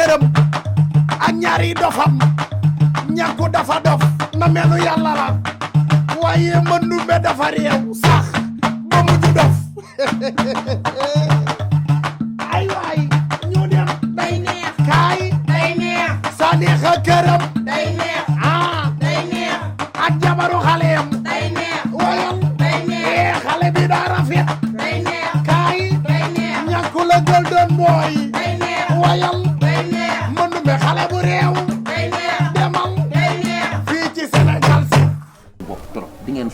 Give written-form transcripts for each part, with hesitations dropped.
këram ak ñaari dofam ñàkku dafa dof na melu yàlla la waaye Mandumbe dafa réew sax ba mujj dof ay waay ñu dem day neex kaay day neex sa neexa këram day neex ah day neex ak jabaru xaleem day neex wayal day neex xale bi daa rafet day neex kaay day neex ñàkku la gël doon booy day neex wayal day neex Mandumbe xale bu réew day neex demal day neex fii ci Sénégal si bokk trop di ngeen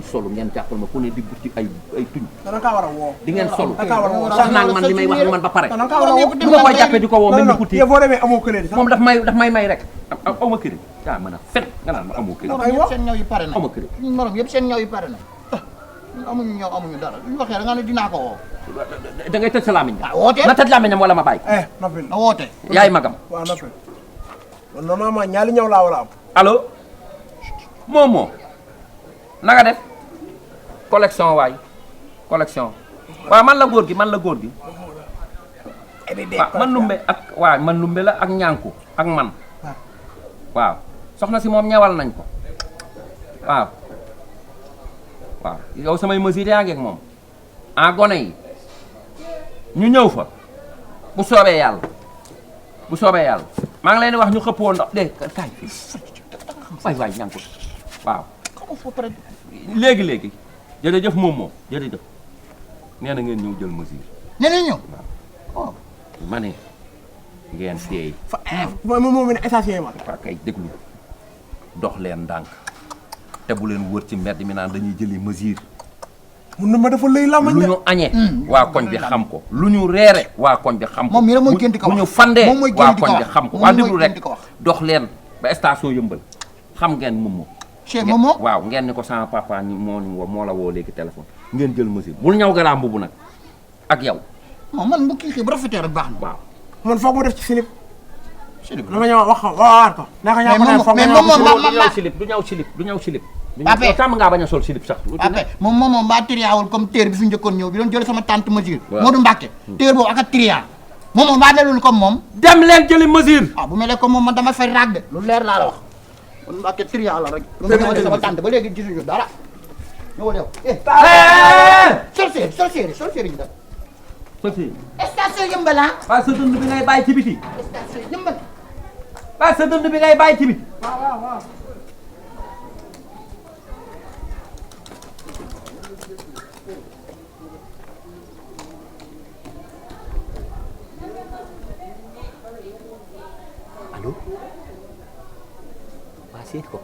solu ngeen jàppal ma ku ne di butti ay tuñ dana kaa war a woo. di ngeen solu dana kaa war a woo. sax naa man li may wax man ba pare dana kaa war a woo. du ma koy jàppee di ko woo mel ni kuti yow boo demee amoo crédit sax. moom daf may may rek aw ma këri daa mën a fen nga naan ma amoo këri ay wax seen ñaw yi pare na aw ma këri ñun morom yëpp seen ñaw yi pare na amuñu ñaw amuñu dara lu ñu waxee da nga ne dinaa ko woo da ngay tëj sa làmmiñ ah woote na tëj làmmiñam wala ma bàyyi noppil. na woote yaay magam waaw noppil. man normalement ñaari ñaw laa war a am. allo Momo nanga def collection waay collection waaw man la góor gi waaw man lumbe ak waaw man lumbe la ak ñànku ak man waaw soxna si moom ñawal nañ ko waaw waaw yow samay mesures yaa ngi ak moom en gone yi ñu ñëw fa bu soobee yàlla maa ngi leen di wax ñu xëppoo ndox de kaay fii waay ñànku waaw léegi jërëjëf moom jërëjëf nee na ngeen ñëw jël mesure ñeneen ñëw waaw ma ne ngeen seey moom ne essentiellement. waa kay déglu dox leen ndànk te bu leen wër ci mbedd mi naan dañuy jëli mesure mun na ma dafa lëy lamañ lu ñu añee waa koñ bi xam ko lu ñu reere waa koñ bi xam ko moom mii rek mooy génn di ko wax bu ñu fandee moom mooy génn waa di ko koñ bi wax xam ko moom waa mooy déglu génn rek di ko wax dox leen ba station yëmbal xam ngeen moom chez Momo waaw ngeen ni ko sama papa ni moo la woo léegi téléphone ngeen jël mesure bul ñaw garaam mbubu nag ak yow moom man bu kii bu rafetee rek baax na waaw man foog mu def ci slip. slip dama ñëw wax waxaat ko. naka ñaa ko ne foog mais nga moom ñëw moom du ñaw silip du ñaw silip Pape tàmm ngaa bañ a sol silip sax après moom mbaa triawul comme téer bi fi njëkkoon ñëw bi doon jële sama tante mesure waaw Modou Mbacke téer boobu ak a tria moom mbaa melul comme moom dem leen jëli mesure ah bu melee comme moom man dama fay raag de lu leer laa la wax Modou Mbacke tria la rek lu nga jële sama tante ba léegi gisuñu dara ñëwal yow sorcière yi ñu def station Yeumbeul ah waa sa dënd bi ngay bàyyi ci biti station Yeumbeul waa sa dënd bi ngay bàyyi ci biti allo waa seeti ko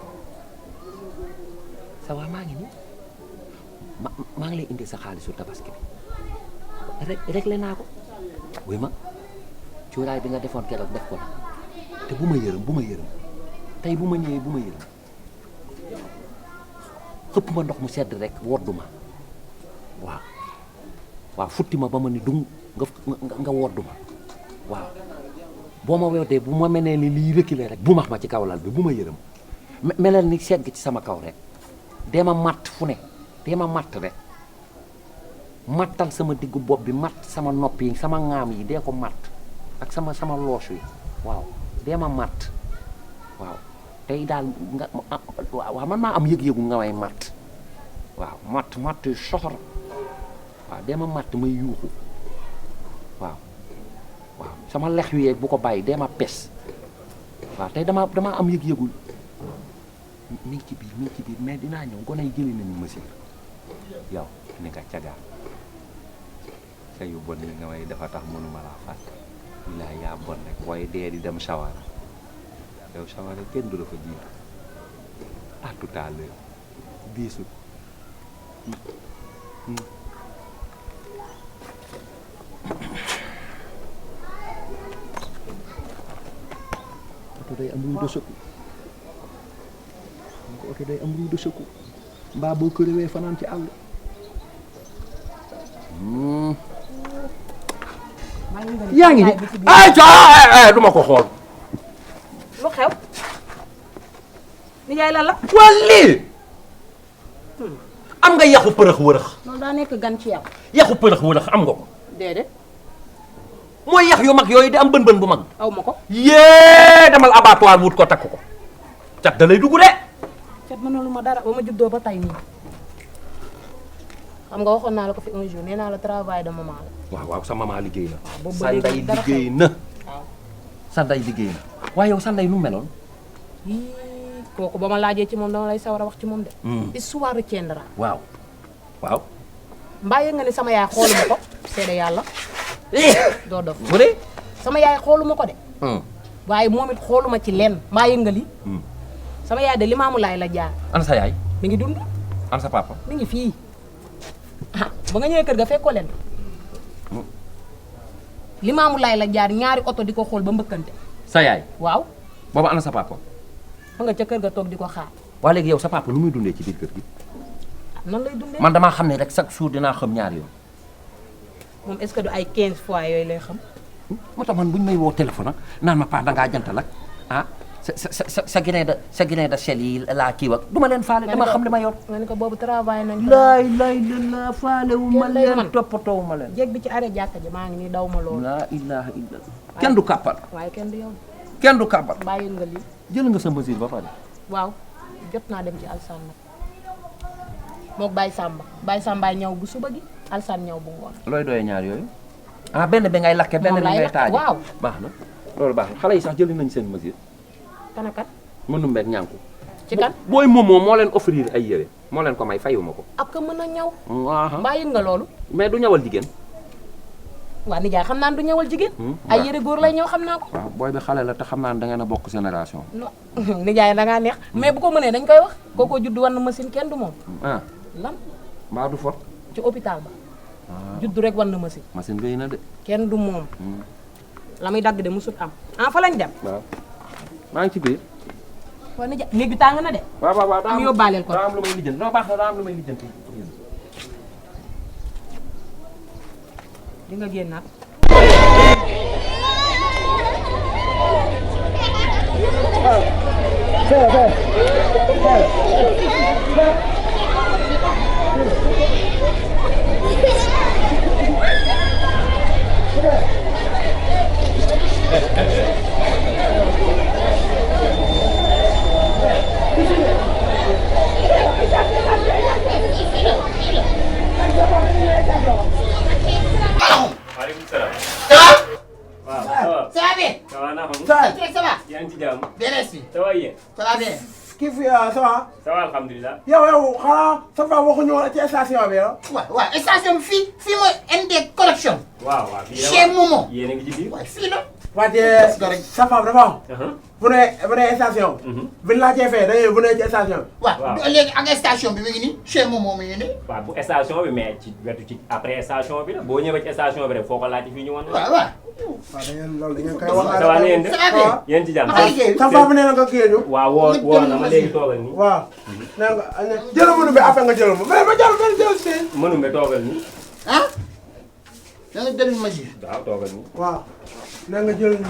ça va maa ngi nii maa ngi lay indi sa xaalisu tabaski bi réglé naa ko wuy ma cuuraay bi nga defoon keroog def ko na te bu ma yërëm tey bu ma ñëwee bu ma yërëm xëpp ma ndox mu sedd rek woddu ma waaw futti ma ba ma ni dung nga woddu ma waaw boo ma weddee bu ma menee ni lii reculer rek bu max ma ci kaw lal bi bu ma yërëm melal ni segg ci sama kaw rek dee ma matt fu ne dee ma matt rek mattal sama diggu bopp bi matt sama nopp yi sama ŋaam yi dee ko matt ak sama loos yi waaw dee ma matt waaw tey daal nga waaw man maa am yëg-yëgu nga may matt waaw matt yu soxor waaw dee ma matt may yuuxu waaw sama lex wi bu ko bàyyi dee ma pes waaw tey dama am yëg-yëgu mi ngi ci biir mais dinaa ñëw gone yi jëli nañu mesure yow ni nga cagaa sa yu bon yi nga may dafa tax mënuma laa fàtte bilaay yaa bon rek waaye dee di dem sawara yow sawara kenn du la fa jiitu à tout à l'heure biisu oto day am ruy de secours oto day am ruy de secours mbaa boo kërëwee fanaan ci àll yaa ngi ni ay du ma ko xool lu xew ni yaay lan la waa lii am nga yaxu përëx wërëx loolu daa nekk gan ci yow yaxu përëx wërëx am nga ko déedéet mooy yax yu mag yooyu di am bën-bën bu mag. aw ma ko. yee demal abattoir wut ko takk ko cat da lay dugg de. cat mënalu ma dara ba ma juddoo ba tey nii xam nga waxoon naa la ko fi un jour nee naa la travail de maman la. waaw waaw sa maman liggéey na. boobu sa ba léegi ndey dara liggéey xew. na. waaw. sa ndey liggéey na waaye yow sa ndey nu mu meloon. kooku ba ma laajee ci moom dama lay sawar a wax ci moom de. histoire retiendra. waaw waaw. mbaa yëg nga ne sama yaay xooluma ko seede yàlla doo dof bu dee. sama yaay xooluma ko de waaye moom it xooluma ci lenn mbaa yëg nga li sama yaay de Limaamu Laay la jaar ana sa yaay. mi ngi dund ana sa papa. mi ngi fii ah ba nga ñëwee kër ga fekkoo leen Limaamu Laay la jaar ñaari oto di ko xool ba mbëkkante sa yaay. waaw booba ana sa papa. fa nga ca kër ga toog di ko xaar waa léegi yow sa papa nu muy dundee ci biir kër gi. nan lay dundee man damaa xam ne rek chaque jour dinaa xam ñaari yoon. moom est-ce que du ay 15 fois yooyu lay xam moo tax man buñ may woo téléphone ak naan ma paa dangaa jantal ak ah sa grain de sel yi laa kii wak du ma leen faale dama xam li ma yor. nga ni ko boobu travail nañ laay la faale wu ma Kenn lay leen man. toppatoo wu ma leen. jéeg bi ci arrêt jàkka ji maa ngi nii daw ma loolu laa ilaha illallah. kenn du kàppal waaye kenn du yow kenn du kàppal. mbaa yëg nga lii jël nga sa mesure ba pare. waaw jot naa dem ci alsaan nag mook Baye Samba ñëw bu suba gi alsaan ñëw bu ngoon looy doyee ñaar yooyu. ah benn bi ngay lakke benn bi laay ngay lakke, taaje. waaw. baax na loolu baax na xale yi sax jëli nañ seen mesure. kan ak kan mënu mbeg ñànku. ci kan booy moomoo moo leen offrir ay yére moo leen ko may fayuma ko. ak ka mën a ñaw waaw mbaa yëg nga loolu mais du ñawal jigéen. waa nijaay xam naa ne du ñëwal jigéen ay yére góor lay ñëw xam naa ko waaw booy bi xale la te xam naa ne da ngeen a bokk génération. non nijaay da ngaa neex mais bu ko mënee dañ koy wax kookoo judd war na machine kenn du moom ah lan mbaa du fot. ci hôpital ba judd rek war na machine machine béy na de. kenn du moom la muy dagg de musut am ah fa lañ dem waaw maa ngi ci biir. waa nijaay néeg bi tàng na de waaw waaw waaw am yóbbaaleel ko daa am lu may lijjanti non baax na daa am lu may lijjanti. di nga génnaat maaleykum salaam. ça va. waaw ça va. ça va bien. ça va naa xam. ça va. ça va. yaa ngi ci jàmm. bien si. ça va yéen. ça va bien. kii fi ça va. ça va alhamdulilah. yow xanaa sa fa waxuñu woon ci station bi ah. waaw station bi fii mooy ND collection. waaw waaw fii chez Momo. yéen a ngi ci biir. waaw fii la. wante sa femme dafa am. bu ne station. Mhm. bu ñu laajtee fee dañuy bu ne ci station bi. waaw léegi ak station bi mi ngi nii chez Momo mi ngi nii. waaw bu station bi mais ci wetu ci après station bi la boo ñëwee ci station bi rek foo ko laajte fii ñu wan la. waaw waaw. waaw da ngeen loolu da ngeen koy wax. ça va na ngeen def. ça va bien. yéen ci jàmm. naka liggéey bi. sa femme nee na nga kii ñu. waaw woo na ma léegi toogal nii. waaw. nee nga jëlal mënu bi affaire nga jëlal ma mais ma jël si. mënumbe toogal nii. ah. da nga jël mesure. waaw toogal nii. waaw. nee nga jëlal ñu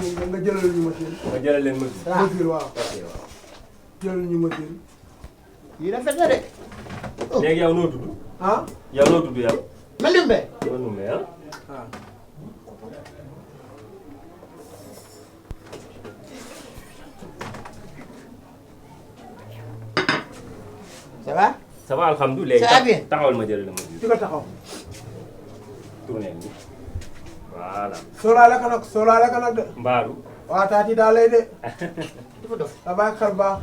machine. nga jëlal leen mesure. waaw machine waaw. ok waaw. jëlal ñu machine. yii rafet na de. léegi yow noo tudd. ah. yow noo tudd yow. Mandumbe. mënumbe ah. waaw. ça va. ça va alhamdulilah. Ça va bien. taxawal ma jëlal la mesure. di ko taxaw. tourné nii. voilà. sóoraale ka nag de. mbaaru. waaw taati daal lay de. dafa dof. da bàyyi xel baax.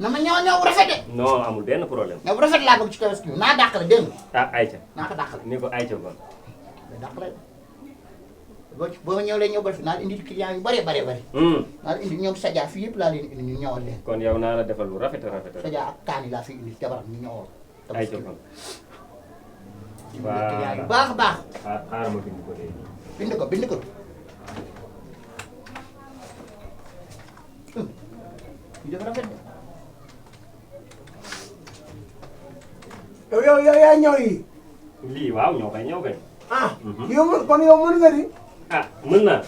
na ma ñëw rafet de. non amul benn problème. ñëw rafet laa bëgg ci tabaski bi naa dàqale dégg nga. ah Aïcha. naa ko dàqale. ni ko Aïcha kon. mais dàqale boo ñëw lay ñëw ba fi naa la indil client yu bëree bëri. naa la indi ñoom Sadia fii yëpp laa leen indi ñu ñëwal leen. kon yow naa la defal lu rafet a rafet. Sadia ak Kaani laa fi indi jabaram ñu ñëwal. Aïcha kon. client yu baax a baax. xaaral ma bind ko léegi. bind ko. ñu def rafet de. yow yaa ñëw yi. lii waaw ñoo koy ñëw kay. ah. kon yow mën nga di. ah mën naa.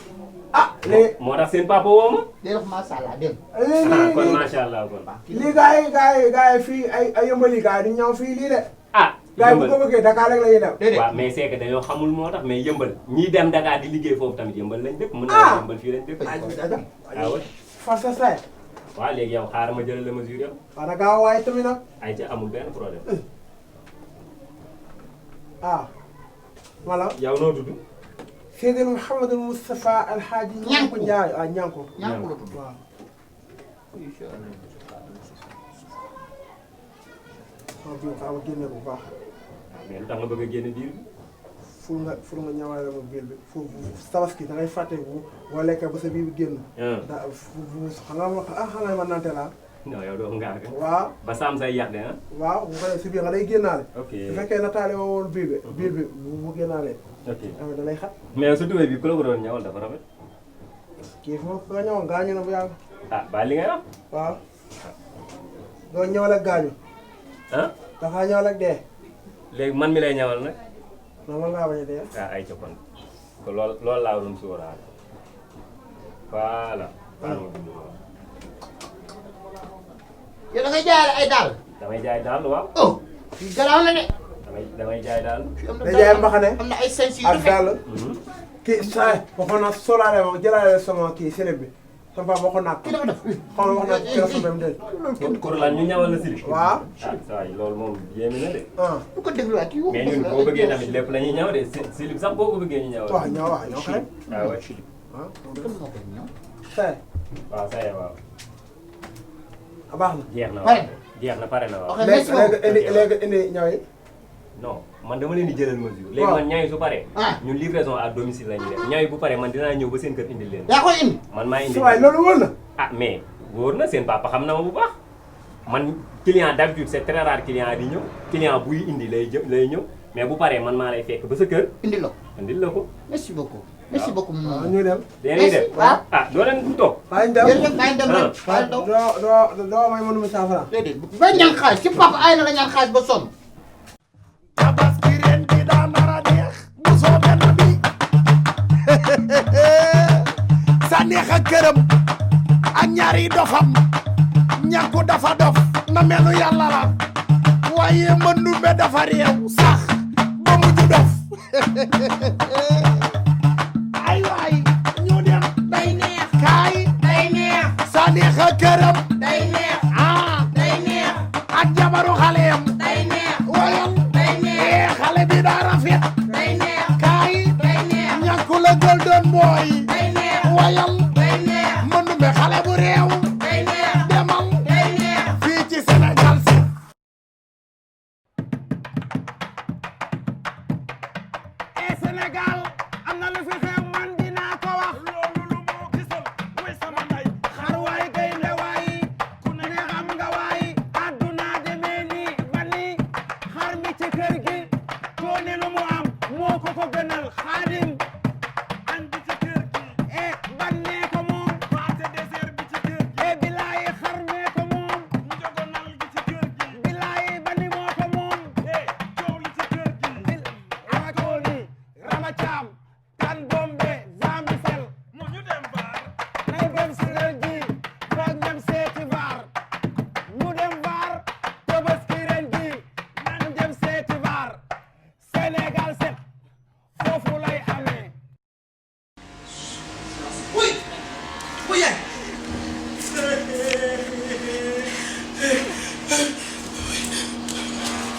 ah léegi. moo tax seen papa woo ma. day def macha allah dégg nga. ah kon léegi macha allah kon. lii gars yi fii ay yëmbali gars yi di ñëw fii lii de. ah gars yi bu ko bëggee Dakar rek la ñuy dem. déedéet waaw mais c'est que dañoo xamul moo tax mais yëmbal ñii dem Dakar di liggéey foofu tamit yëmbal lañ dëkk. mën naa yëmbal fii lañ dëkk. waaw Farsa say. waaw léegi yow xaaral ma jëlal la mesure yow. waaw nag gaaw waaye tamit nag. ay ca amul benn problème. ah. voilà. yow noo tudd. Seydou Mouhamadou Moustapha Alhaji. Ñanku Ndiaye ah Ñanku. ñàkk la tudd. waaw. waaw bii xaaral ma génne bu baax. mais lu tax nga bëgg a génn biir bi. ful nga ñaawale ma biir bi fu tabaski da ngay fàtte boo lekkee ba sa biir bi génn. da xam nga xanaa ma nante laa. non yow doo ngaa waaw. ba saam say yàq de ah. waaw bu ko defee si biir nga day génnaale. ok su fekkee nataale woo woon biir bi bu génnaalee. ok da lay xat. mais sa tubéy bi ku la ko doon ñawal dafa rafet. kii foofu nga ñëwoon gaañu na bu yàgg. ah ba li ngay wax. waaw. doo ñëwal ak gaañu. ah. dafa ñëwal ak dee. léegi man mi lay ñawal nag. non man ngaa bañ a dee. ah ay ca kon ko loolu laa doon sóoraale voilà. yow da ngay jaayale ay daal. damay jaay daal waaw. oh fii garaaw na de. damay jaay daal. fii am na day jaay mbaxane am na ay sens yu ak rafet. dàll. kii saa waxoon naa solaale ma jëlaale sama kii célèbre bi sama papa waxoon naa ko. kii dafa def. xaw ma wax naa ko keroog sama dem pour lan ñu ñawal la silib. waaw. ah saa yi loolu moom yéeme na de. ah. bu ko dégluwaat kii mais ñun boo bëggee tamit lépp la ñuy ñaw de silib sax boo ko bëggee ñu ñawal. waaw ñoo kay. ah ouais. ah. kan moo koy ñëw. saa waaw saa yi waaw. a baax na. jeex na Pare. waaw jeex na pare na waaw. ok merci beaucoup. léegi indi ñaw yi. non man dama leen di jëlal mesure. léegi man ñaay su paree. ah ñun livraison à domicile la ñuy def ñaay bu paree man dinaa ñëw ba seen kër indil leen. yaa koy indi. man maa indi. waaye loolu wóor na. ah mais wóor na seen papa xam na ma bu baax man client d'habitude c'est très rare client di ñëw client buy indi lay ñëw mais bu paree man maa lay fekk ba sa kër indi la ko. indil la ko. merci beaucoup. merci beaucoup. waaw ñu dem. dañuy def waaw. ah doo leen toog. waaye ñu dem. jërëjëf maa ngi dem rek. maa ngi daw. doo may mënuma 100 francs. déedéet ba ñaan xaalis ci papa ay na la ñaan xaalis ba sonn. tabaski ren bi daa nar a neex bu soobee na bi sa neex ak këram ak ñaari dofam ñàkku dafa dof na melu yàlla la waaye mëndumbe dafa réew sax ba mujj dof ay waay ñu dem day neex kaay day neex sa neex ak këram day neex ah day neex ak jabaru xaleem day neex wayal day neex xale bi daa rafet day neex kaay day neex ñàkku la golden boy day neex wayal day neex mëndumbe xale bu réew day neex demal day neex fii ci Sénégal si Sénégal am na lu fi xew man dinaa ko wax loolu lu moo gisal way sama nday xar waay gaynde waay ku ne xam nga waay àdduna demee nii ba nii xar mi ci kër gi toone lu mu am moo ko gënal xaadim añ bi ci kër gi e bannee ko moom paate désert bi ci kër gi e bilaay xar mee ko moom njogonal gi ci kër gi bilaay bani moo ko moom e coow li ci kër gi awakooli Rama Caam tan bombe zambi sel mu ñu dem vaar nay dem si kër gi foog dem seeti vaar ñu dem vaar Tabaski ren gi nan dem seeti vaar Sénégal set foofu lay amee Uy! Uy yaay!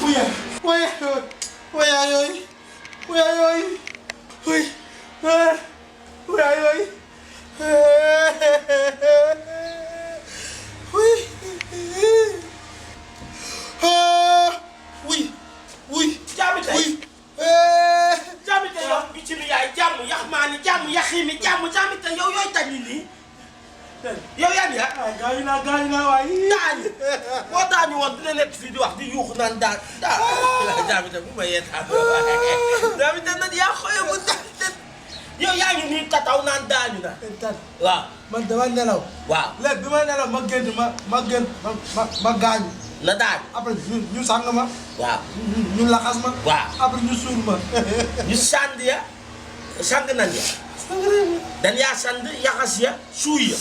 Uy yaay! Uy yaay! Uy yaay! Uy yaay! Uy! Uy yaay! Uy! Uy! Uy! Jaami tey! Jaami tey yow bi ci lu yaay jàmm yax maa ni jàmm yaxi mi jàmm jaami tey yow yooy tànni nii yow yaa ngi ah gaañu naa waaye daañu boo daañu woon dina nekk fii di wax di yuuxu naan daan jaami tey bu ma yeetaan jaami tey nag yaa xoolee bu yow yaa ngi nii tataw naan daañu na waaw man dama nelaw. waaw léegi bi ma nelaw ma génn ma gaañu. na daañu après ñu sang ma. waaw ñu laxas ma. waaw après ñu suul ma. ñu sànd ya sang nañ ya dan yaa sand yaxas ya suuy ya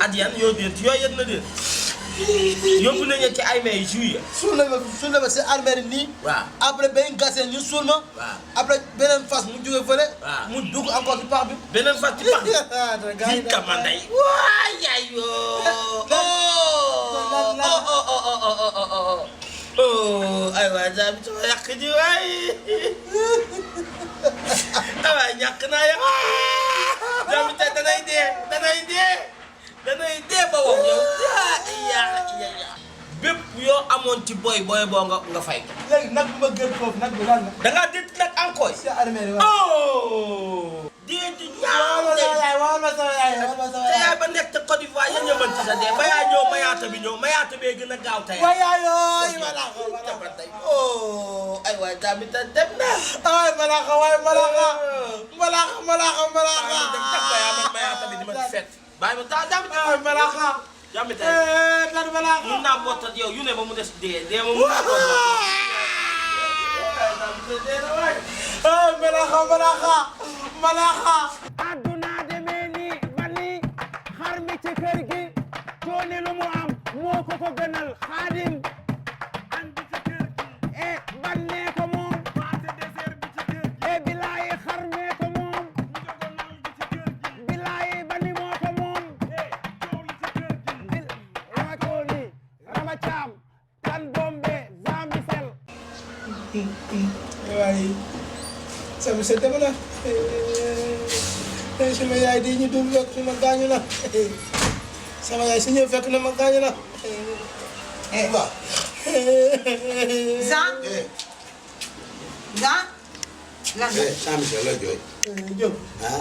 at yan yoo déet yooyu yet na déet yóbbu nañu ci ay may juillet. suul na ma si armée nii. waaw après benn gasee ñu suul ma. waaw après beneen fas mu jóge fële. waaw mu dugg encore ci pax bi. beneen fas ci pax bi. kii kamanday. waay yaay oh ay waay daal bi sama yàq ji waay ay waay ñàkk naa yàq jaamu tey danay dee ba wow yow yaa bépp yoo amoon ci boy boo nga fay ko. léegi nag bu ma gën foofu nag bi lan la. da ngaa dégg nag encore. si armée bi waaw. oh. déedéet ñaaw de waaw ma sama yaay te yaay ba nekk te Côte d'Ivoire yéen ñëwoon ci sa dee ba yaa ñëw mayaata bi ñëw mayaata bee gën a gaaw tey. waay oh ay waay daa mi ta dem na. ay malaka. mayaata bi di ma ci fekk. bàyyi ma daa mi ay malaka. jàmm tey lan malaka. mun naa bottat yow yu ne ba mu des dee ma mun naa bottat. ay malaka. adduna demee nii ba nii xar mi ci kër gi cooni lu mu am moo ko gënal xaadim andi ci kër gi e bannee ko moom paase désert bi ci kër gi e bilaayi xar mee ko moom njogonal bi ci kër gi bilaayi bani moo ko moom e coow li ci kër gi rama cooni rama caam tan bombe zambi sel waaye sama sa dama la sama yaay di ñu dul fekk ma gaañu na sama yaay si ñëw fekk na ma gaañu na waaw Jean lan la Jean Michel la jooy. Diop ah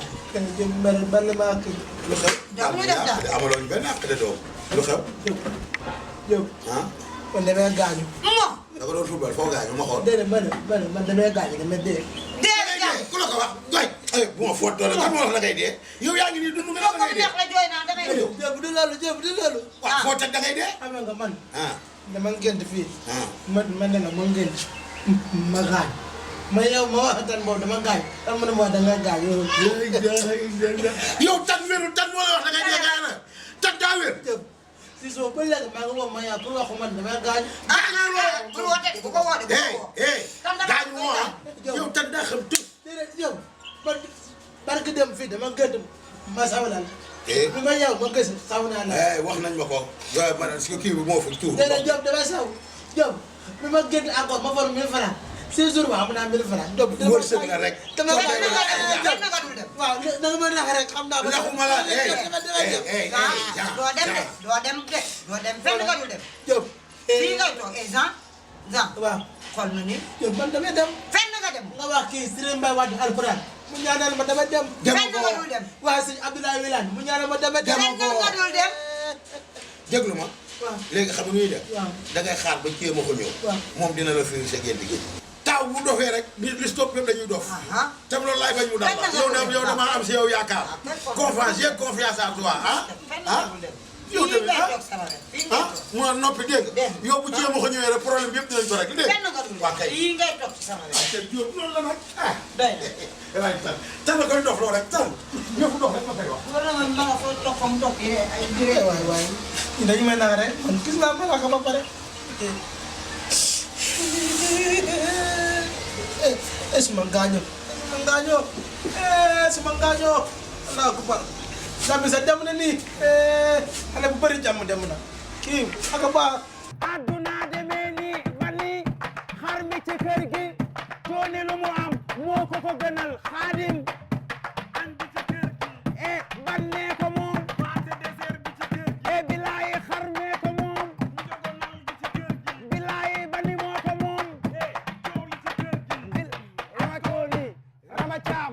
Diop bari ma ak lu xew. ñu def daal amaloo ñu benn àq de doom lu xew. Diop ah man damay gaañu da nga doon football foo gaañu ma xool. déedéet man damay gaañu dama dee ku la ko wax doy. ay bu ma foot doole kan moo wax la ngay dee yow yaa ngi nii dund nga da ngay dee. la jooy naa dangay Diop du loolu waaw foo teg da ngay dee. xam nga man ah dama ngent fii ah man ne la ma ngent ma gaañ ma yow ma wax tan boobu dama gaañ tam ma ne ma danga gaañ yow tan wéru tan moo la wax da ngay dee gaañ na tan daa wér. si soo ba léegi maa ngi woo ma yaa pour wax man dama gaañ bu woote bu ko woote bu ko woo gaañ moo ah yow tan daa xam tëb. déedéet yow man barke dem fii dama gënt ma sawlal bi ma yow ma gës saw naa la wax nañ ma ko. waaye man kii bi moo fa tuur. déedéet Diop dama saw Diop bi ma gënt encore ma for 1000 francs 6 jours ba am naa 1000 francs Diop wërsëg la rek. dama nga dul dem waaw da nga ma nax rek xam naa naxuma la doo dem de doo dem fenn nga dul dem Diop fii ngay toog Jean waaw xool na ni Diop man damay dem fenn nga dem nga wax kii Serigne Mbaye Wade Alxuraan mu ñaanal ma dama dem fenn nga dul dem waa sëñ Abdoulaye Wilane mu ñaanal ma dama dem fenn nga dul dem déglu ma. waaw léegi xam nga ñuy def. waaw da ngay xaar ba kii ma ko ñëw. waaw moom dina la firi sa génn gi. taaw bu dofee rek li stop yëpp dañuy dof. tam loolu laay bañ mu daal la yow damaa am si yow yaakaar. confiance j'ai confiance en toi yow tamit ma noppi dégg nga yow bu jéem a ko ñëwee rek problème bi yëpp dinañ ko rek dégg nga. waa kay lii ngay toog ci sama rek te Diop loolu la nag day tan la koy dof loo rek tan ñëpp dox rek ma koy wax. wala man ma nga foo toog fa mu toog ay juree waay dañu may nax rek man gis naa malaka ba pare suma gaañoo Allah akbar Zambi sa dem na nii xale bu bëri jàmm dem na kii aka baax adduna demee nii ba nii xar mi ci kër gi cooni lu mu am moo ko gënal xaadim andi ci kër gi e bannee ko moom paase désert bi ci kër gi e bilaayi xar mee ko moom njogonal bi ci kër gi bilaayi bani moo ko moom e coow li ci kër gi rama cooni rama caam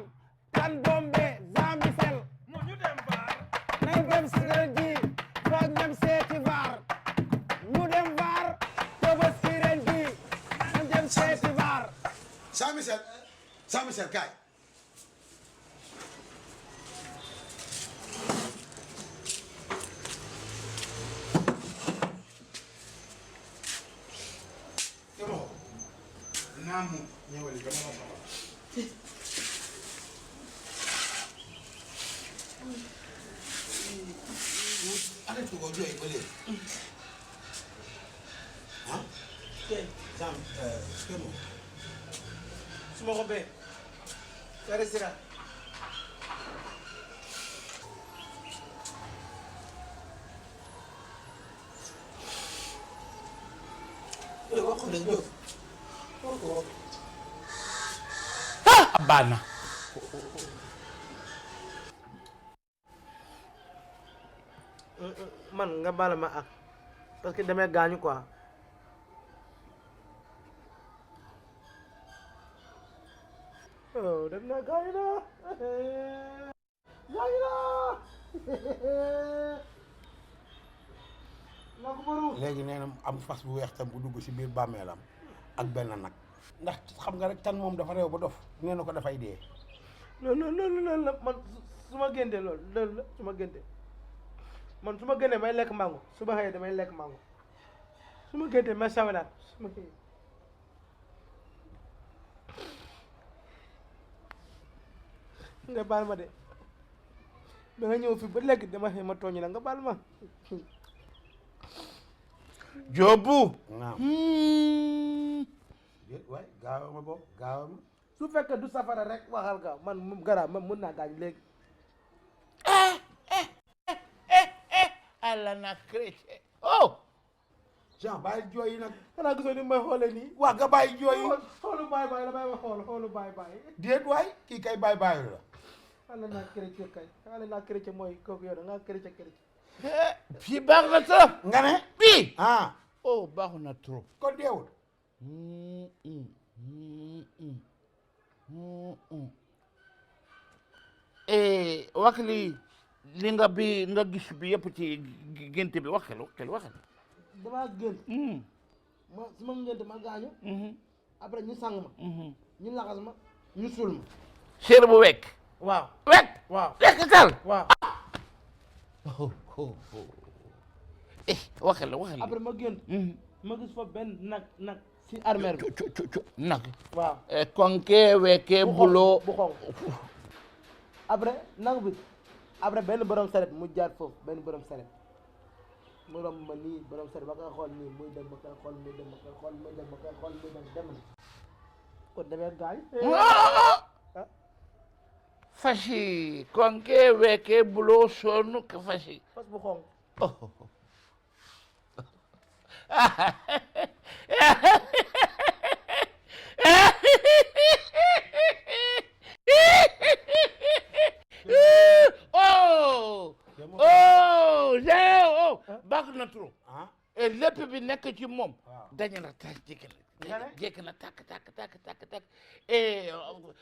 tan bombe zambi sel ñu dem baar nañ dem si kër gi foog dem seeti vaar ñu dem vaar Tabaski ren gi ñu dem seeti vaar Jean Michel kaay. naam ñëwal dama la soxla. arrêté ko jooy ba léegi. Sam, su ma ko bee ka restaurant wax ko rek Diop wax ko baax na man nga baal ma ak parce que damay gaañu quoi oh dem na gaañu na ko baru léegi nee na am fas bu weex tam bu dugg si biir bàmmeelam ak benn nag ndax xam nga rek tan moom dafa réew ba dof nee na ko dafay dee loolu la man su ma génte loolu la su ma génte man su ma génnee may lekk mango su ma xëyee damay lekk mango su ma génte may sawalaat su ma xëyee nga baal ma de ba nga ñëw fi ba léegi dama xëy ma tooñ la nga baal ma Jóobu waay gaaw ma boobu gaaw ma su fekkee du safara rek waxal gaaw man moom garaaw man mun naa gaañ léegi alla na chrétien oh Jean bàyyi jooy yi nag xanaa gisoo ni may xoolee nii wax nga bàyyi jooy yi xoolu baay baay la may ma xoolu baay baay déet waay kii kay bàyyi bàyyi la xale naa chrétien kay xale naa chrétien mooy kooku yow da ngaa chrétien fii baax na trop nga ne bii oh baaxu na trop kon deewul wax li nga bi nga gis bi yëpp ci gént bi waxel damaa gént ma su ma gént ma gaañu après ñu sang ma ñu laxas ma ñu suul ma séer bu wekk waaw wekk tal waaw waxel après ma gént ma gis fa benn nag si armère bi nag waaw konke weke bulo bu xonq après nag bi après benn borom saret mu jaar foofu benn borom saret mu romb ma nii borom saret ma koy xool nii muy dem ma koy xool muy dem ma koy xool muy dem ma koy xool muy dem na kon demee gaañ fashi konke weke bulo sonu ka fashi fas bu xonq baax na trop lépp bi nekk ci moom dañu na tas jekk na takk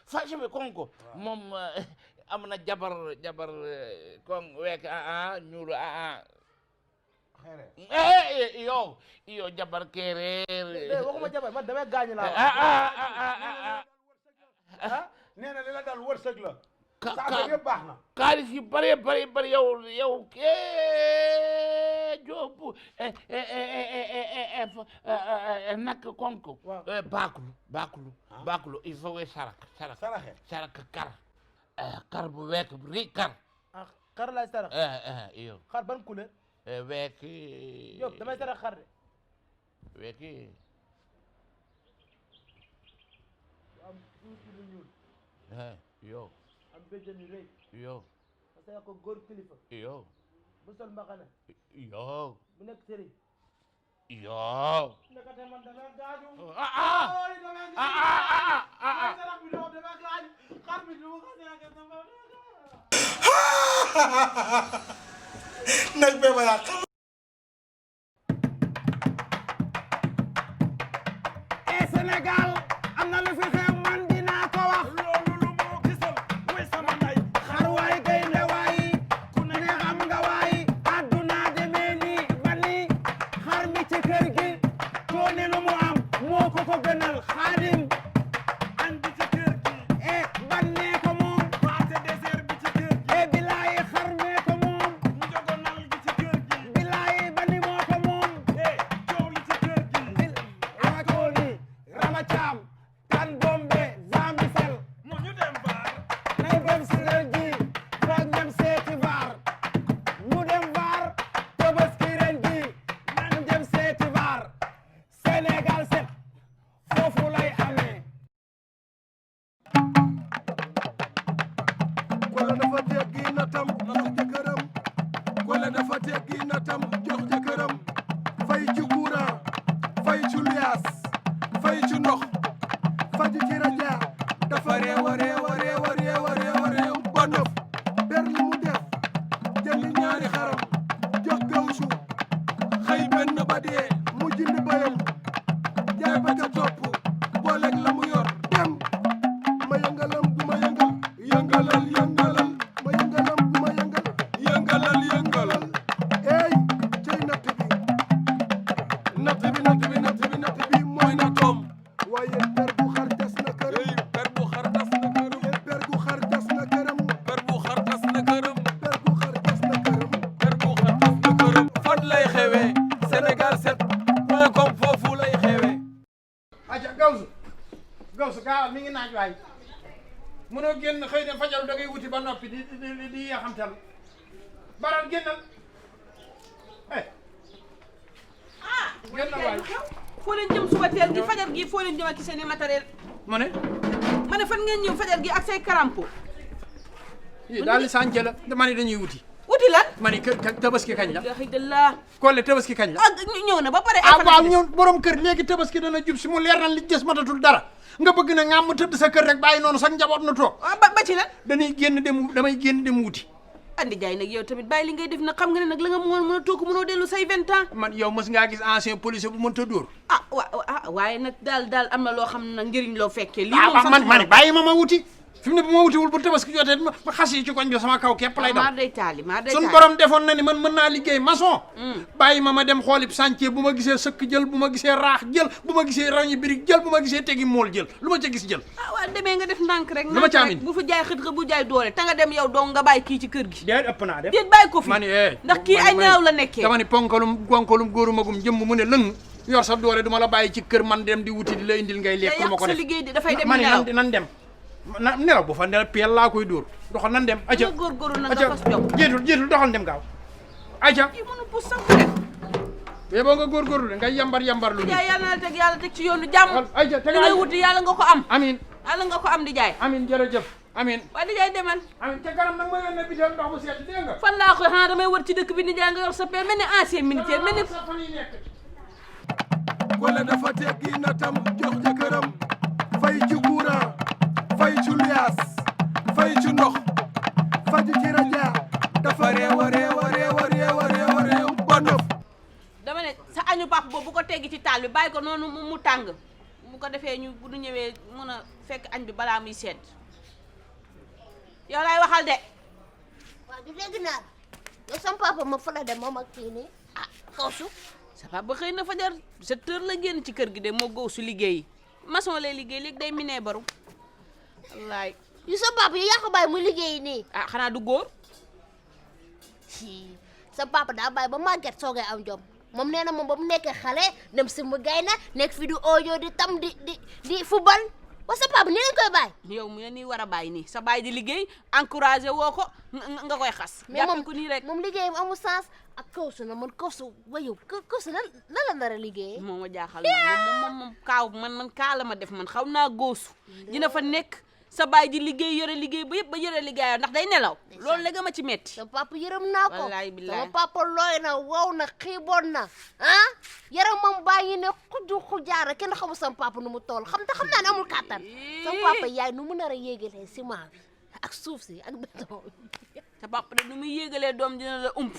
fashi bi konko moom am na jabar kon week ñuulu yow jabar kereer waxuma jabar man damay gaañu laa nee na li la dal wërsëg la saa yëpp baax na xaalis yu bari yow Jóob nak konko baakulu il faut que sarak kar bu week bu ri kar xar laay sarax iyo xar ban couleur week Jóob damay sarax xar de week am tuuti lu ñuul yow am béjjën yu rëy yow parce que ko góor kilifa yow bu sol mbaxana yow bu nekk sëriñ yow nekkate man damay gaañu sarax bi doom damay gaañu xar bi lu mu ko neexee dama nag bee ma yàq Sénégal am na lu fi xew man dinaa ko wax loolu lu moo gisal mooy sama ndey xar waay gaynde waay ku ne xam nga waay àdduna demee nii ba nii xar mi ci kër gi tooni lu mu am moo ko gënal xaadim añ bi ci kër gi bannee ko moom paate désert bi ci kër gi bilaay xar mee ko moom njogonal gi ci kër gi bilaay bani moo ko moom coow li ci kër gi Amatoli Rama Thiam Tan Bombe Zambisel mu ñu dem baar nay dem si kër gi foog dem seeti vaar ñu dem vaar Tabaski ren gi nan dem seeti vaar Sénégal set natam jox jëkkëram Collé dafa teggi natam jox jëkkëram fay ci courant fay ci luyaas fay ci ndox faju ci raja dafa réew a réew a réew a réew a réew a réew ba nëf ber li mu def jënd ñaari xaram jox gawsu xëy benn ba dee mu jindi bayam jaay ba ca topp booleeg la mu yor dem ma yëngalam du ma yëngal yëngalal yëngalal ma yëngalam du ma yëngal yëngalal yëngalal ey cey natt bi mooy na toom waaye per bu xar tas na këram per bu xar tas na këram per bu xar tas na këram per bu xar tas na këram per bu xar tas na këram per bu xar tas na këram fan lay xewee Sénégal 7.com foofu lay xewee aja gawsu gaawal mi ngi naaj waay mënoo génn xëy na fajaru da ngay wuti ba noppi di yaxamtal baral génnal génnal waay foo leen jëm suba teel gi fajar gi foo leen jëm ak seen i matériel ma ne fan ngeen ñëw fajar gi ak say karampo yi daal di sànce la dama ne dañuy wuti lan ma ne tabaski kañ la alhamdulilah Collé tabaski kañ la ñëw na ba pare waaw ñëw borom kër léegi tabaski dana jub si mu leer na li des matatul dara nga bëgg na nga mu tëdd sa kër rek bàyyi noonu sax njaboot na toog ba ci lan damay génn dem wuti andi jaay nag yow tamit bàyyi li ngay def nag xam nga ne nag la nga mën a toog mënoo dellu say 20 ans man yow mës ngaa gis ancien policier bu mënta dóor waaye nag daal am na loo xam ne nag njëriñ loo fekkee lii man bàyyi ma wuti fi mu ne bu ma wutiwul bu tabaski jotee ma xas yi ci koñ bi sama kaw képp lay daw maa day taali suñ borom defoon na ni man mën naa liggéey maçon bàyyi ma dem xoolib chantier bu ma gisee sëkk jël bu ma gisee raax jël bu ma gisee rañi birig jël bu ma gisee tegi mool jël lu ma ca gis jël waaw demee nga def ndànk rek lu ma caamin bu fa jaay xët bu jaay doole ta nga dem yow dong nga bàyyi kii ci kër gi déet ëpp naa def déet bàyyi ko fi ma ni ndax kii ay nelaw la nekkee dama ni ponkalum góoru magum jëmm mu ne lëng yor sa doole duma la bàyyi ci kër man dem di wuti di la indil ngay lekk lu ma ko def sa liggéey di dafay dem ma ni nelaw nan dem nelaw bu fa nelaw peel laa koy dóor doxal nan dem aca góorgóorlu na nga fas jom jiitul doxal dem gaaw aca kii mënu pus sax rek bee boo nga góorgóorlu de ngay yambar lu jaay yàlla na yàlla teg ci yoonu jàmm aca li ngay wuti yàlla nga ko am amiin yàlla nga ko am di jaay amiin jërëjëf amiin waaye di jaay demal amiin ca kanam nag ma yónnee bitel ndox mu seet dégg nga fan laa koy xanaa damay wër ci dëkk bi ni jaay nga yor sa peel mel ni ancien militaire mel ni Collé dafa teggi natam jox jëkkëram fay ci courant fay ci luyaas fay ci ndox faju ci raja dafa réew a réew a réew a réew a réew a réew ba nëf dama ne sa añu papa boobu bu ko teggi ci taal bi bàyyi ko noonu mu tàng bu ko defee ñu bu ñu ñëwee mën a fekk añ bi balaa muy sedd yow lay waxal de waaw du dégg naa yow sama papa ma fa la dem moom ak kii nii Kawsu sa papa xëy na fajar 7 heures la génn ci kër gi de moo góob su liggéey maçon lay liggéey léegi day minee baru wallaay yu sa papa yi yaa ko bàyyi muy liggéey nii xanaa du góor sa papa daa bàyyi ba màgget soogay am jom moom nee na moom ba mu nekkee xale dem si mu gay na nekk fi di audio di tam di football wa sa papa nii lañ koy bàyyi yow mu ne nii war a bàyyi nii sa bàyyi di liggéey encouragé woo ko nga koy xas jàppal ko nii rek moom liggéeyam amul sens ak Kawsu na man Kawsu wayu Kawsu lan la nar a liggéey moo ma jaaxal moom kaaw man kaa la ma def man xaw naa góosu dina fa nekk sa baay di liggéey yore liggéey ba yëpp ba yore liggéeyoo ndax day nelaw loolu la ma ci metti sa papa yërëm naa ko wallaay billaay sama papa looy na wow na xiiboon na yaram moom bàyyi ne xujaara kenn xamul sama papa nu mu toll xam naa ne amul kàttan sama papa yaay nu mu nar a yéegalee ciment bi ak suuf si ak béton sa papa de nu muy yéegalee doom dina la ump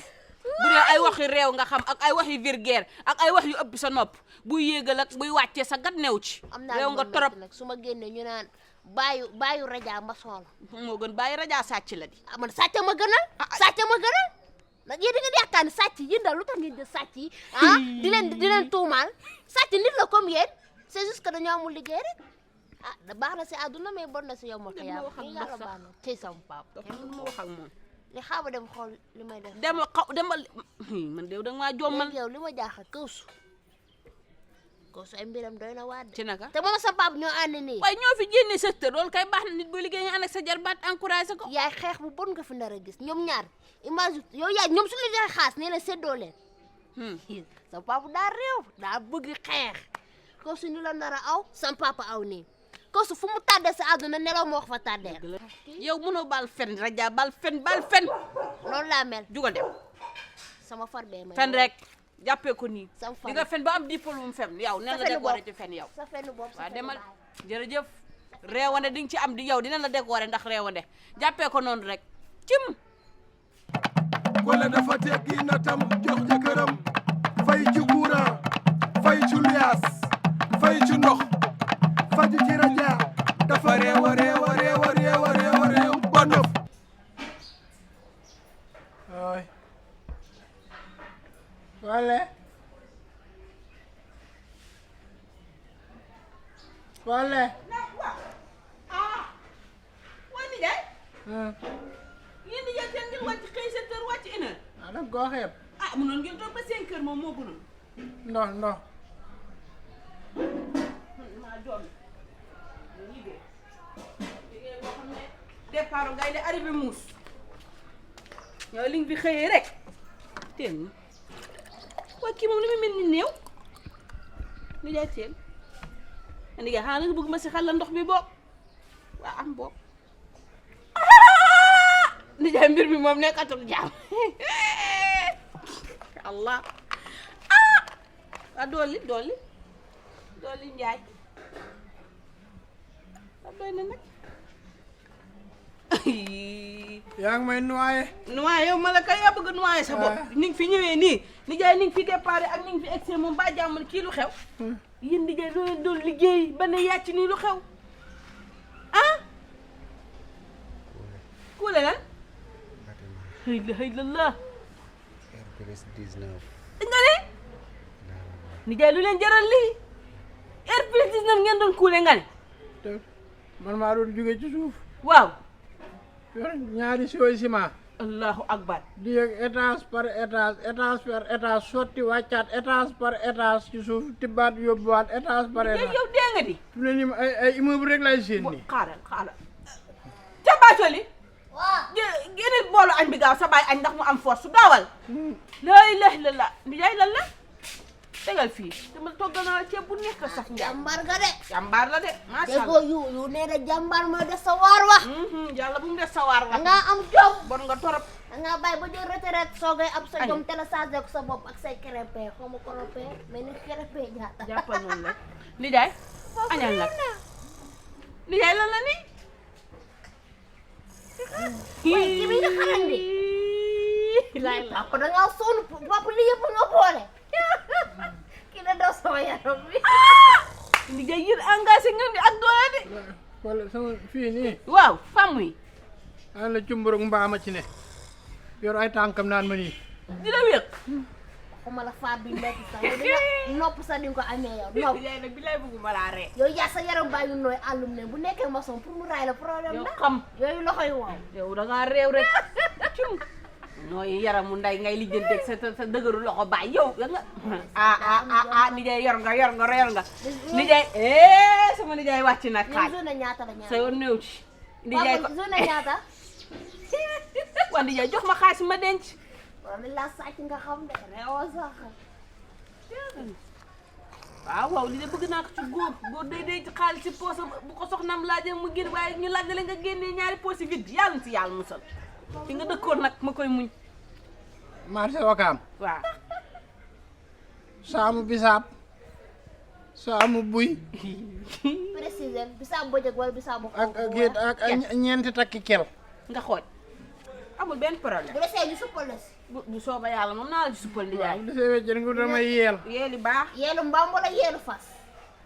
bu dee ay wax yu réew nga xam ak ay wax yu vulgaire ak ay wax yu ëpp sa nopp buy yéegal ak buy wàccee sa gat new ci réew nga torop nag su ma génnee ñu naan bàyyu raja maçon la moo gën bàyyi raja sàcc la di man sàcc ma gënal sàcc ma gënal nag yéen da ngeen yaakaar ne sàcc yi daal lu tax ngeen jël sàcc yi di leen tuumaal sàcc nit la comme yéen c'est juste que dañoo amul liggéey rek da baax na si àdduna mais bon na si yow ma ko yàlla baax na tey sama papa ma wax ak moom li xaaba dem xool li may def demal man déw danga maa jommal yow li ma jaaxal Kawsu ay mbiram doy na waat ci naka te moom sa papa ñoo ànd nii waaye ñoo fi génne secteur loolu kay baax na nit boo liggéey nga ànd ak sa jarbaat encouragé ko yaay xeex bu bon nga fi nar a gis ñoom ñaar imagine yow yaay ñoom su la joxe xaas nee na séddoo leen sa papa daa réew daa bëgg xeex Kawsu ni la nar a aw sam papa aw nii kosu fu mu tàddee sa àdduna nelaw moo wax fa tàddee. yow mënoo bal fen Raja bal fen loolu laa mel. jugal dem sama far bee may fen rek jàppee ko nii sama far di nga fen ba am diplôme fen yow nen la décoré ci fen yow sa fenn bopp waaw demal jërëjëf réewande di nga ci am di yow dina la décoré ndax réewande jàppee ko noonu rek cim Collé dafa teggi natam jox jëkkëram fay ci courant fay ci luyaas fay ci ndox faju ci raja dafa réew ba nopp ay Collé Collé waa nijaay yéen nijaay teel ngeen wàcc xëy 7 heures wàcc 1 heure da nga koo xeeb mënoon ngeen toog ba 5 heures moom moo gënoon ndox maa joon liggéey boo xam ne départ ngay de arrivé muus yow li nga fi xëyee rek teen waa kii moom li mu mel ni néew nijaay teen nijaay xanaa nga bëgg ma si xal la ndox bi boog waa am boog nijaay mbir mi moom nekkatul jaam allah waa dolli njaay waa doy na nag yaa ngi may noyé yow ma la kay yaa bëgg a noyé sa bopp ni nga fi ñëwee nii nijaay ni nga fi déparé ak ni nga fi egsee moom ba jàmmal kii lu xew yéen nijaay loo leen doon liggéey ba ne yàcc nii lu xew kuule lan xëy la Hercules 19 nga ne nijaay lu leen jaral lii Hercules 19 ngeen doon kuule nga ne man maa doon jóge ci suuf waaw yor ñaari siwoy ciment allahu akbar di yëg étage par étage sotti wàccaat étage par étage ci suuf tibbaat yóbbuwaat étage par étage yow dee nga di fi mu ne nii ay immeuble rek lay séen nii xaaral ca baacoli génneel boolu añ bi gaaw sa baay añ ndax mu am force gaawal laa ilaaha illallaah nijaay lan la tegal fii dama toggal naa ceeb bu nekk sax jàmbaar nga de jàmbaar la de macha allah déggoo yu nee na jàmbaar mooy des sa waar wa yàlla bu mu des sa waar wa nga am jom bon nga torop nga bàyyi ba jël retraite soogay am sa jom téléchargé ko sa bopp ak say crépé xaw ma crépé mais ni crépé jaata jàppal noonu la nijaay añal nag nijaay lan la ni waaye kii bi nga xaran di papa da ngaa sonn papa li yëpp nga boole kii da daw sama yaram bi nijaay yéen engagé nga ni ak doole de wala sama fii nii waaw femme yi an la cumburug mbaama ci ne yor ay tànkam naan ma nii di la wéq xuma la faat bi metti sax yow dina nopp sax di nga ko amee yow nopp nijaay nag bi lay bëgguma laa ree yow yaa sa yaram baa ngi nooy àllum ne bu nekkee maçon pour mu raay la problème yow la xam yooyu loxo yi waaw yow da ngaa réew rek cum nooy yaramu nday ngay lijjanteeg sa dëgëru loxo baay yow da nga nijaay yor nga nijaay sama nijaay wàcc nag xaaj zone ñaata la ñaata sa yoon néew ci nijaay ko zone ñaata waa nijaay jox ma xaalis ma denc wala la sàcc nga xam de réew sax waaw li de bëgg naa ko ci góor day ci xaalis ci poos bu ko soxnaam laajee mu génn waaye ñu laaj la nga génnee ñaari poos yi vide yàlla na si yàlla musal fi nga dëkkoon nag ma koy muñ marché Wakaam waaw saamu bisaab saamu buy préciser bisaab bëjëg wala bisaab bu ak ñeenti takki kel nga xooj amul benn problème bu desee ñu suppal la si bu sooba yàlla moom naa la ci suppal di jaay bu desee wéccën nga damay yeel yeeli baax yeelu mbaam wala yeelu fas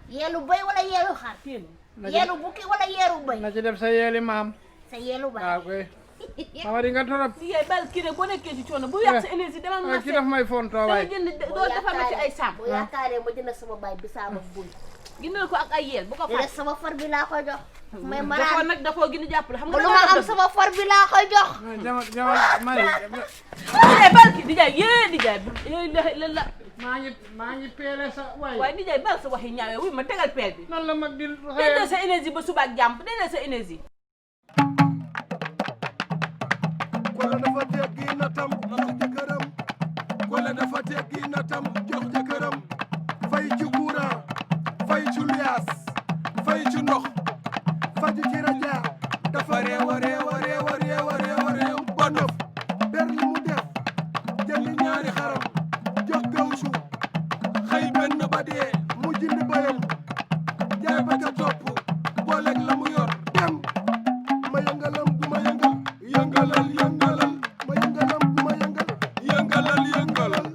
yeelu bëy wala yeelu xar yeelu bukki wala yeelu bëy na ci def sa yeeli maam sa yeelu baay waaw koy xama di nga torop liggéey bal kii rek boo nekkee ci coono bu yàq sa énergie demal ma ki daf may fontoo waay jënd doo defal ma ci ay sàmm bu yaakaaree ma jënd sama baay bisaab ak buy gindal ko ak ay yeel bu ko fàtte sama far bi laa koy jox may dafoo nag dafoo gën a jàppale xam nga lu ma am sama far bi laa koy jox jamal mari bal ki di jaay di jaay yooyu la maa ngi peele sa waay waaye di jaay bal sa wax yi ñaawee wuy ma tegal peel bi nan la mag di dendal sa énergie ba suba ak jàmm dendal sa énergie Collé dafa teggi natam jox jëkkëram Collé dafa teggi natam jox jëkkëram fay ci courant fay ci luyaas fay ci ndox faju ci raja dafa réew a réew a réew a réew a réew a réew ba nof ber li mu def jënd ñaari xaram jox gawsu xëy benn ba dee mu jënd bayam jaay ba ca topp booleeg la mu yor dem ma yëngalam bu ma yëngal yëngalal yëngalal ma yëngalam bu ma yëngal yëngalal yëngalal